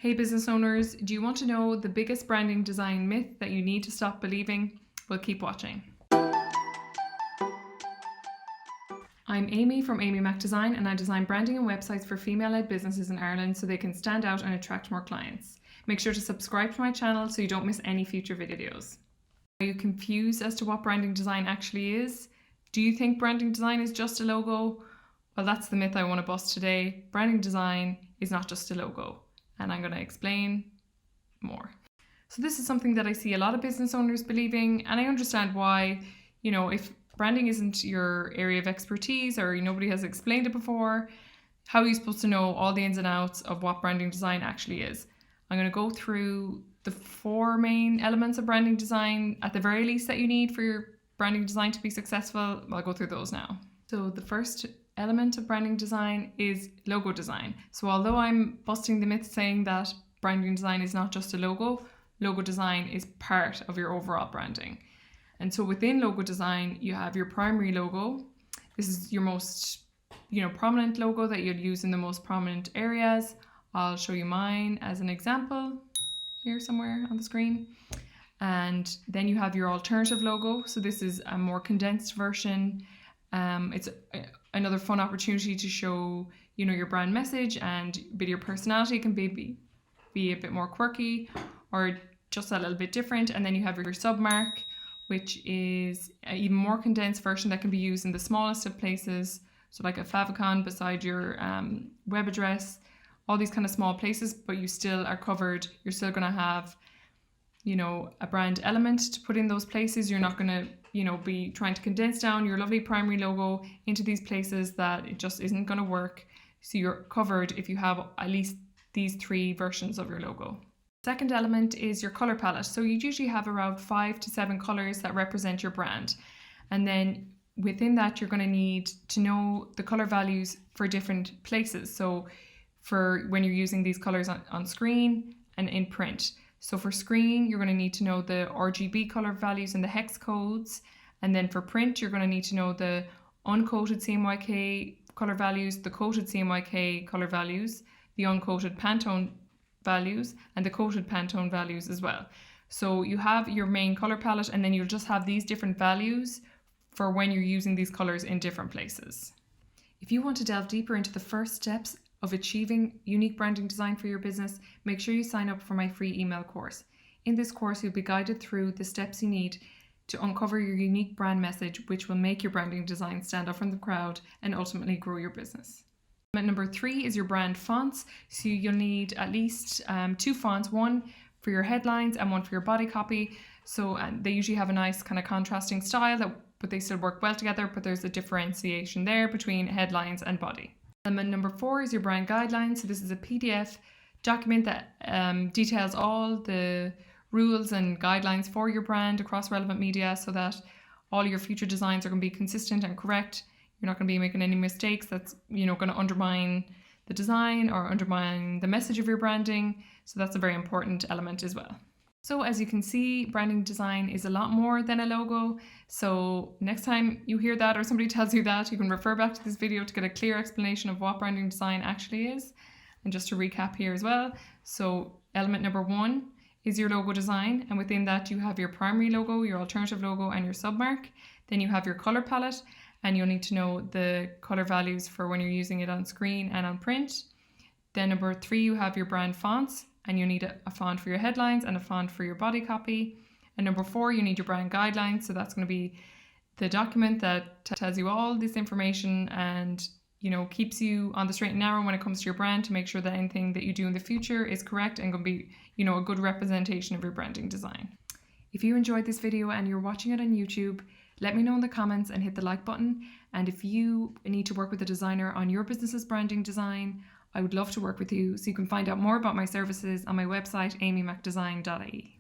Hey business owners, do you want to know the biggest branding design myth that you need to stop believing? Well, keep watching. I'm Amy from Amy Mac Design, and I design branding and websites for female-led businesses in Ireland so they can stand out and attract more clients. Make sure to subscribe to my channel so you don't miss any future videos. Are you confused as to what branding design actually is? Do you think branding design is just a logo? Well, that's the myth I want to bust today. Branding design is not just a logo, and I'm going to explain more. So this is something that I see a lot of business owners believing, and I understand why. If branding isn't your area of expertise or nobody has explained it before, how are you supposed to know all the ins and outs of what branding design actually is? I'm going to go through the 4 main elements of branding design, at the very least, that you need for your branding design to be successful. I'll go through those now. So the first element of branding design is logo design. So although I'm busting the myth saying that branding design is not just a logo design is part of your overall branding. And so within logo design, you have your primary logo. This is your most prominent logo that you'll use in the most prominent areas. I'll show you mine as an example here somewhere on the screen. And then you have your alternative logo. So this is a more condensed version. It's another fun opportunity to show your brand message, and a bit of your personality can be a bit more quirky or just a little bit different. And then you have your submark, which is an even more condensed version that can be used in the smallest of places. So like a favicon beside your web address, all these kind of small places, but you still are covered. You're still going to have a brand element to put in those places. You're not going to be trying to condense down your lovely primary logo into these places that it just isn't going to work. So you're covered if you have at least these 3 versions of your logo. Second element is your color palette. So you usually have around 5 to 7 colors that represent your brand. And then within that, you're going to need to know the color values for different places. So for when you're using these colors on screen and in print. So for screen, you're going to need to know the RGB color values and the hex codes. And then for print, you're going to need to know the uncoated CMYK color values, the coated CMYK color values, the uncoated Pantone values, and the coated Pantone values as well. So you have your main color palette, and then you'll just have these different values for when you're using these colors in different places. If you want to delve deeper into the first steps of achieving unique branding design for your business, make sure you sign up for my free email course. In this course, you'll be guided through the steps you need to uncover your unique brand message, which will make your branding design stand out from the crowd and ultimately grow your business. Number 3 is your brand fonts. So you'll need at least 2 fonts, one for your headlines and one for your body copy. So they usually have a nice kind of contrasting style, but they still work well together, but there's a differentiation there between headlines and body. Element number 4 is your brand guidelines. So this is a PDF document that details all the rules and guidelines for your brand across relevant media, so that all your future designs are going to be consistent and correct. You're not going to be making any mistakes that's going to undermine the design or undermine the message of your branding. So that's a very important element as well. So as you can see, branding design is a lot more than a logo. So next time you hear that or somebody tells you that, you can refer back to this video to get a clear explanation of what branding design actually is. And just to recap here as well. So element number 1 is your logo design. And within that, you have your primary logo, your alternative logo, and your submark. Then you have your color palette, and you'll need to know the color values for when you're using it on screen and on print. Then number 3, you have your brand fonts, and you need a font for your headlines and a font for your body copy. And number 4, you need your brand guidelines. So that's going to be the document that tells you all this information and keeps you on the straight and narrow when it comes to your brand, to make sure that anything that you do in the future is correct and going to be a good representation of your branding design. If you enjoyed this video and you're watching it on YouTube, let me know in the comments and hit the like button. And if you need to work with a designer on your business's branding design, I would love to work with you. So you can find out more about my services on my website, amymacdesign.ie.